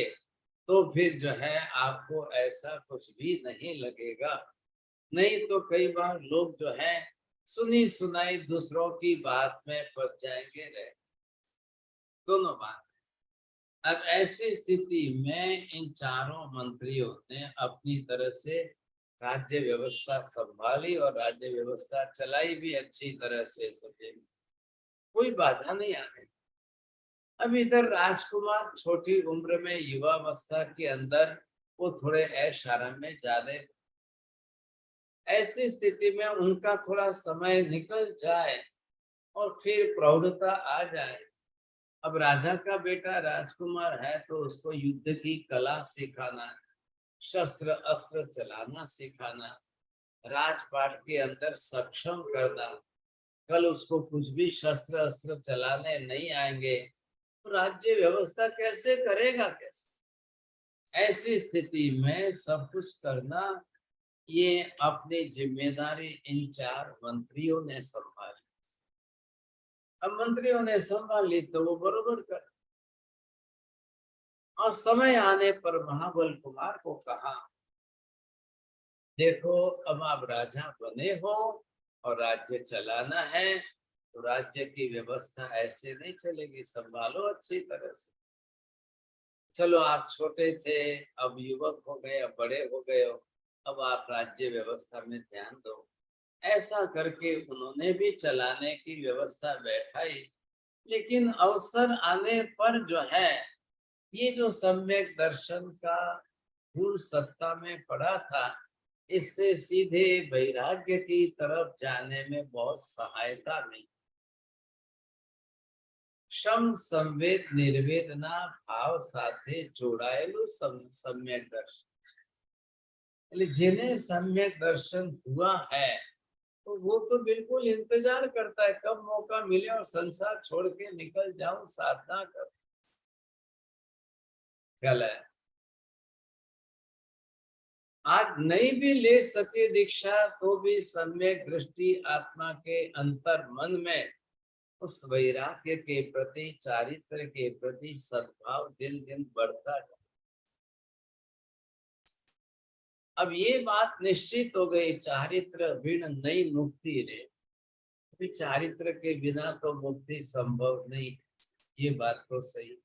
तो फिर जो है आपको ऐसा कुछ भी नहीं लगेगा। नहीं तो कई बार लोग जो है सुनी सुनाई दूसरों की बात में फंस जाएंगे रहे, दोनों बात। अब ऐसी स्थिति में इन चारों मंत्रियों ने अपनी तरह से राज्य व्यवस्था संभाली और राज्य व्यवस्था चलाई भी अच्छी तरह से, सभी कोई बाधा नहीं आ रही। अब इधर राजकुमार छोटी उम्र में युवावस्था के अंदर वो थोड़े ऐश आराम में जा रहे, ऐसी स्थिति में उनका थोड़ा समय निकल जाए और फिर प्रौढ़ता आ जाए। अब राजा का बेटा राजकुमार है तो उसको युद्ध की कला सिखाना, शस्त्र अस्त्र चलाना सिखाना, राजपाट के अंदर सक्षम करना। कल उसको कुछ भी शस्त्र अस्त्र चलाने नहीं आएंगे तो राज्य व्यवस्था कैसे करेगा, कैसे? ऐसी स्थिति में सब कुछ करना ये अपनी जिम्मेदारी इन चार मंत्रियों ने संभाली। अब मंत्रियों ने संभाली तो वो बरोबर कर, और समय आने पर महाबल कुमार को कहा, देखो अब आप राजा बने हो और राज्य चलाना है तो राज्य की व्यवस्था ऐसे नहीं चलेगी, संभालो अच्छी तरह से। चलो आप छोटे थे, अब युवक हो गए, अब बड़े हो गए हो, अब आप राज्य व्यवस्था में ध्यान दो। ऐसा करके उन्होंने भी चलाने की व्यवस्था बैठाई। लेकिन अवसर आने पर जो है ये जो सम्यक दर्शन का गुण सत्ता में पड़ा था, इससे सीधे वैराग्य की तरफ जाने में बहुत सहायता नहीं। क्षम संवेद निर्वेदना भाव साथे जोड़ाયેલું सम्यक दर्शन, એટલે જેને सम्यक दर्शन हुआ है तो वो तो बिल्कुल इंतजार करता है कब मौका मिले और संसार छोड़ के निकल जाऊं, साधना कर। ख्याल है आज नहीं भी ले सके दीक्षा तो भी सम्यक दृष्टि आत्मा के अंतर मन में उस वैराग्य के प्रति, चारित्र के प्रति सद्भाव दिन दिन बढ़ता है। अब ये बात निश्चित हो गई, चारित्र बिन नई मुक्ति रे, चारित्र के बिना तो मुक्ति संभव नहीं, ये बात तो सही।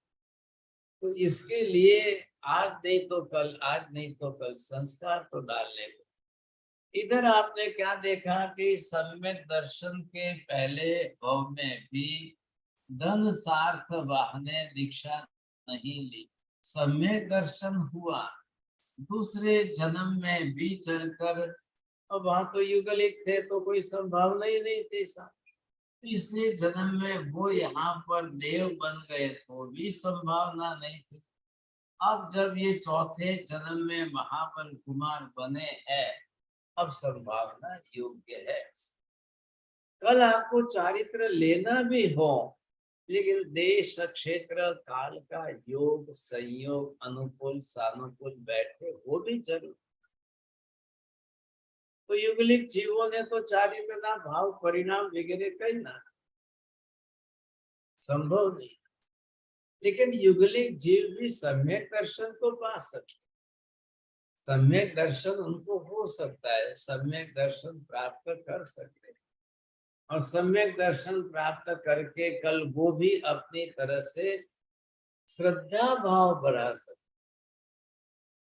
तो इसके लिए आज नहीं तो कल, आज नहीं तो कल संस्कार तो डालने को। इधर आपने क्या देखा कि सम्यक दर्शन के पहले भाव में भी धन सार्थ वाहने दीक्षा नहीं ली, सम्यक दर्शन हुआ, दूसरे जन्म में भी चलकर, अब वहां तो युगलिक थे तो कोई संभावना ही नहीं थी सा। तीसरे जन्म में वो यहाँ पर देव बन गए तो भी संभावना नहीं थी। अब जब ये चौथे जन्म में महाबल कुमार बने हैं, अब संभावना योग्य है। कल आपको चारित्र लेना भी हो, लेकिन देश क्षेत्र काल का योग संयोग अनुकूल सानुकूल बैठे वो भी जरूर। तो युगलिक जीवों ने तो चारित्र ना भाव परिणाम वगैरह कही ना, संभव नहीं। लेकिन युगलिक जीव भी सम्यक दर्शन तो पा सकते, सम्यक दर्शन उनको हो सकता है, सम्यक दर्शन प्राप्त कर सकते हैं। और सम्यक दर्शन प्राप्त करके कल वो भी अपनी तरह से श्रद्धा भाव बढ़ा सकते।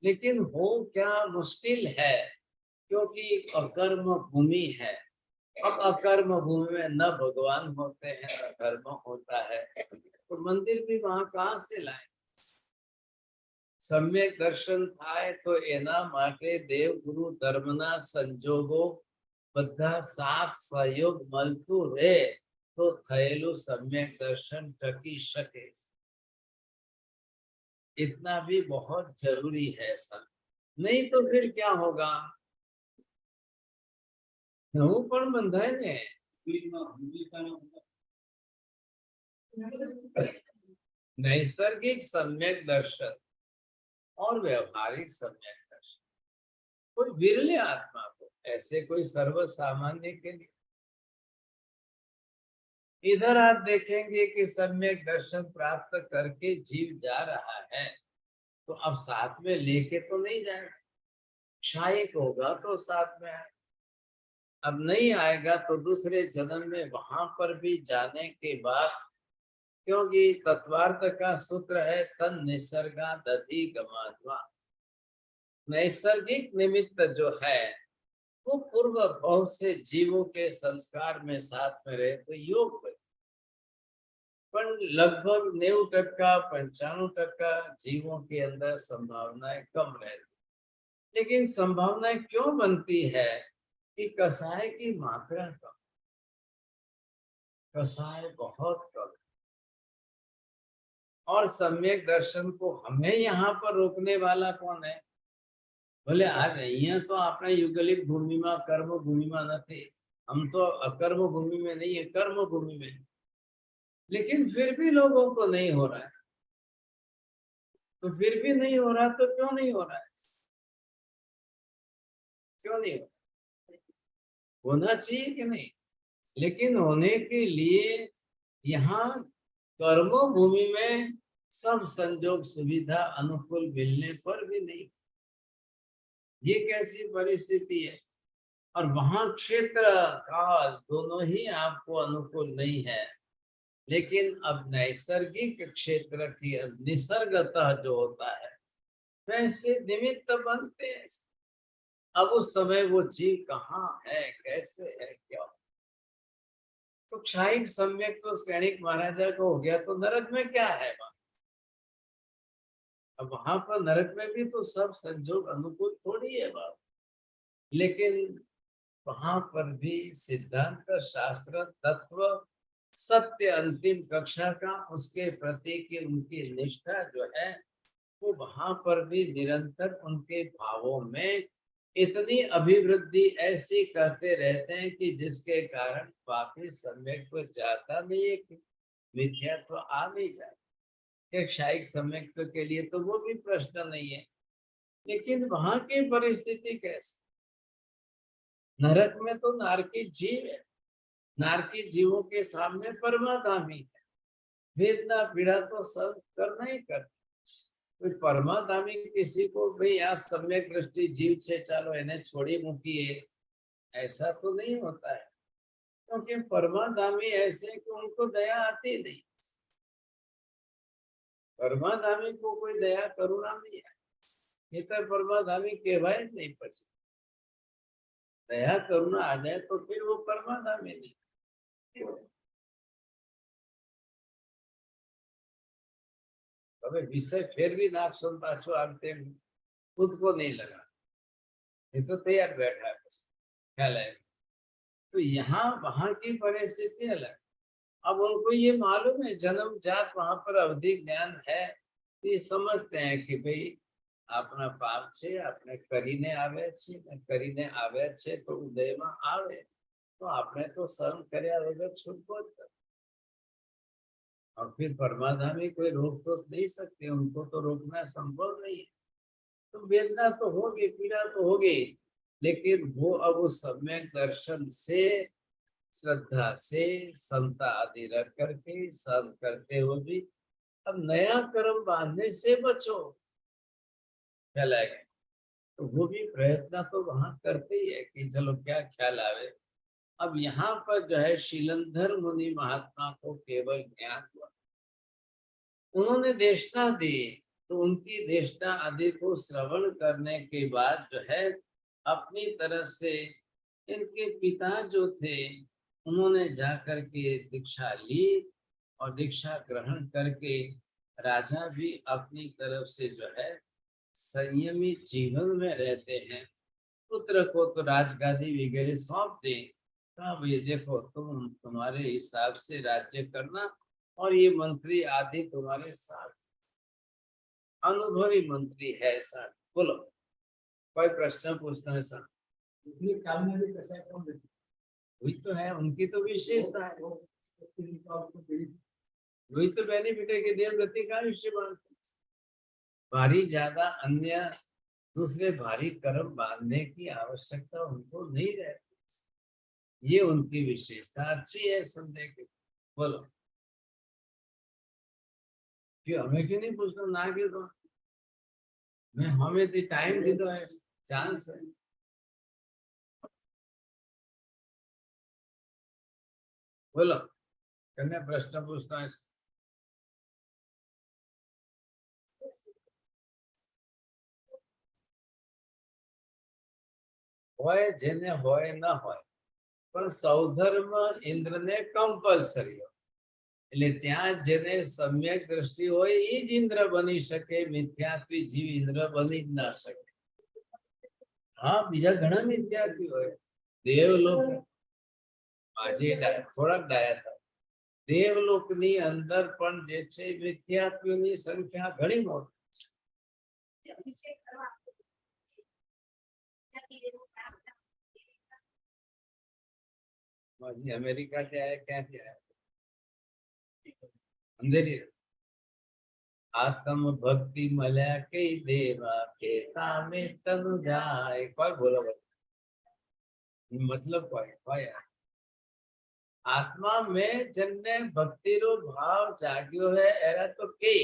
लेकिन हो क्या मुश्किल है, क्योंकि अकर्म भूमि है। अब अकर्म भूमि में न भगवान होते हैं न कर्म होता है, तो मंदिर भी वहां कहाँ से लाए। सम्यक दर्शन थाय तो एना माटे देव गुरु धर्मना संजोगो બધા સાથ સહયોગ મળતું રહે તો થયેલું सम्यक दर्शन टकी શકે। इतना भी बहुत जरूरी है सर, नहीं तो फिर क्या होगा। હું પણ બંધાય ને, नैसर्गिक सम्यक दर्शन और व्यवहारिक सम्यक दर्शन कोई विरले आत्मा को, ऐसे कोई सर्वसामान्य के लिए। इधर आप देखेंगे कि सम्यक दर्शन प्राप्त करके जीव जा रहा है, तो अब साथ में लेके तो नहीं जाएगा, क्षायिक होगा तो साथ में आएगा। अब नहीं आएगा तो दूसरे जन्म में वहां पर भी जाने के बाद, क्योंकि तत्वार्थ का सूत्र है तन निसर्गा दधि गमाध्वा। नैसर्गिक निमित्त जो है वो पूर्व बहुत से जीवों के संस्कार में साथ में रहे तो योग बने। पर लगभग 90% 95% जीवों के अंदर संभावनाएं कम रहती। लेकिन संभावनाएं क्यों बनती है कि कसाय की मात्रा कम, कसाय बहुत कम। और सम्यक दर्शन को हमें यहाँ पर रोकने वाला कौन है। बोले आज अहियां तो આપણે युगलिक भूमि में कर्म भूमि में नहीं, हम तो अकर्म भूमि में नहीं है, कर्म भूमि में। लेकिन फिर भी लोगों को नहीं हो रहा है, तो फिर भी नहीं हो रहा तो क्यों नहीं हो रहा है, क्यों नहीं हो रहा? होना चाहिए कि नहीं। लेकिन होने के लिए यहाँ कर्म भूमि में सब संजोग सुविधा अनुकूल मिलने पर भी नहीं, ये कैसी परिस्थिति है। और वहां क्षेत्र काल दोनों ही आपको अनुकूल नहीं है। लेकिन अब नैसर्गिक क्षेत्र की निसर्गतः जो होता है वैसे निमित्त बनते हैं। अब उस समय वो जीव कहाँ है, कैसे है, क्या। तो क्षायिक सम्यक तो सैनिक महाराजा को हो गया, तो नरक में क्या है वहां। अब वहां पर नरक में भी तो सब संजोग अनुकूल थोड़ी है बात। लेकिन वहां पर भी सिद्धांत शास्त्र तत्व सत्य अंतिम कक्षा का उसके प्रति की उनकी निष्ठा जो है वो वहां पर भी निरंतर उनके भावों में इतनी अभिवृद्धि ऐसी करते रहते हैं कि जिसके कारण वापिस सम्यक को जाता नहीं है कि मिथ्या तो आ नहीं जाए। क्षायिक सम्यक के लिए तो वो भी प्रश्न नहीं है। लेकिन वहां की परिस्थिति कैसी, नरक में तो नारकी जीव है, नारकी जीवों के सामने परमाधामी है, वेदना पीड़ा तो सब करना ही करना। कोई परमाधामी किसी को भाई आज सम्यक दृष्टि जीव से चालो इन्हें छोड़ी मुकिए, ऐसा तो नहीं होता है। क्योंकि परमाधामी ऐसे कि उनको दया आती नहीं, परमाधामी को कोई दया करुणा नहीं है, नहीं तो परमाधामी कहवाए नहीं। पछी दया करुणा आ जाए तो फिर वो परमाधामी नहीं। હવે વિષય ફેરવી નાખશો ને પાછું આમ તેમ કૂદકો नहीं लगा, ये तो तैयार बैठा है बस, ख्याल है। तो यहाँ वहां की परिस्थिति अलग। अब उनको ये मालूम है जन्मजात वहां पर अवधि ज्ञान है, तो ये समझते हैं कि भाई આપણા પાપ છે, આપણે કરીને આવ્યા છીએ ને કરીને આવ્યા છે તો ઉદયમાં આવે તો આપણે તો સહન કર્યા વગર છૂટકો જ નથી। और फिर परमाधामी कोई रोक तो नहीं सकते, उनको तो रोकना संभव नहीं है। तो वेदना तो होगी, पीड़ा तो होगी, लेकिन वो अब उस सम्यक दर्शन से, श्रद्धा से, समता आदि रख करके सहन करते हुए भी अब नया कर्म बांधने से बचो फैलाएगा। तो वो भी प्रयत्न तो वहां करते ही है कि चलो क्या ख्याल आवे। अब यहाँ पर जो है शीलंधर मुनि महात्मा को केवल ज्ञान हुआ, उन्होंने देशना दी, तो उनकी देशना आदि को श्रवण करने के बाद जो है अपनी तरह से इनके पिता जो थे उन्होंने जाकर के दीक्षा ली और दीक्षा ग्रहण करके राजा भी अपनी तरफ से जो है संयमी जीवन में रहते हैं। पुत्र को तो राजगादी वगैरह सौंप दे, अब ये देखो तुम तुम्हारे हिसाब से राज्य करना और ये मंत्री आदि तुम्हारे साथ, अनुभवी मंत्री है साथ। बोलो कोई प्रश्न पूछना है सर? दूसरी काल में भी कसाई कम देते वही तो है, उनकी तो विशेषता है, हैं। वही तो बेनिफिट है कि देवगति का विषय मानते हैं। भारी ज्यादा अन्य दूसरे भारी कर्म बांधने की आवश्यकता उनको नहीं रहती, ये उनकी विशेषता अच्छी है संदेह की। बोलो क्यों हमें क्यों नहीं पूछना? ना क्यों तो मैं हमें तो टाइम दे दो, चांस है। बोलो कन्या प्रश्न पूछना है। હોય જેને હોય ન હોય, પણ સૌધર્મ ઇન્દ્રને કમ્પલસરી હોય, એટલે ત્યાં જેને સમ્યક દ્રષ્ટિ હોય એ જ ઇન્દ્ર બની શકે, મિથ્યાત્વી જીવ ઇન્દ્ર બની જ ના શકે। હા બીજા ઘણા મિથ્યાત્વી હોય, દેવલોક આજે થોડાક ડાયા થાય, દેવલોકની અંદર પણ જે છે મિથ્યાત્વીઓની સંખ્યા ઘણી મોટી છે। अमेरिका क्या है, क्या क्या है अंधेरी आत्म भक्ति मल्या के देवा के तामे तनु जाए। कोई बोलो मतलब कोई आत्मा में जन्ने भक्ति रो भाव जाग्यो है एरा तो के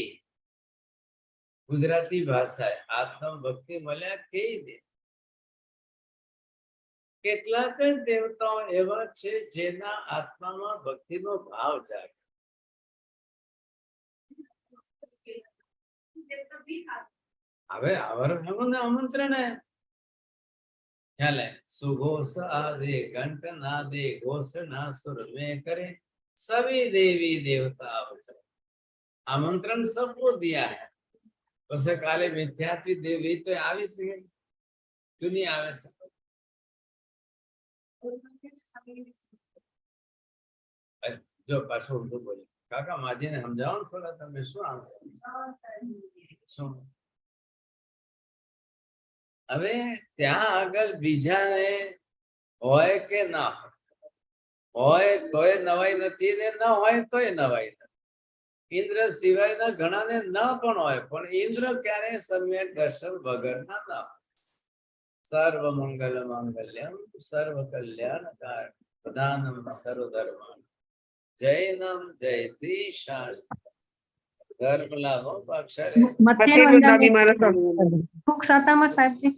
गुजराती भाषा है। आत्म भक्ति मल्या के दे કેટલાક દેવતાઓ એવા છે જેના આત્મામાં ભક્તિનો ભાવ જાગે। હવે આવરણને આમંત્રણ है, ख्याल है। सुघोष आदे घंट नादे घोषणा सुर में करे सभी देवी देवता अवसर। आमंत्रण सबको दिया है। बस काले मिथ्यात्वी देवी तो आवी सके, क्यों नहीं आवे सके? जो पाछो उर्दू बोली काका माजी ने समझाओ थोड़ा, तमे શું શું હવે ત્યાં આગળ બીજાને હોય કે ના હોય તોય નવાઈ નથી ને ન હોય તોય નવાઈ નથી। ઇન્દ્ર સિવાયના ઘણાને ન પણ હોય, પણ ઇન્દ્ર ક્યારે સમ્યક દર્શન વગરના ના હોય। सर्व मंगल मांगल्यम सर्व कल्याणकार प्रधानम सर्वधर्माण जैनम जयति शास्त्र धर्म लाभो अक्षरे મધ્યાહન વંદનાની સુખ સાતામાં સાહેબજી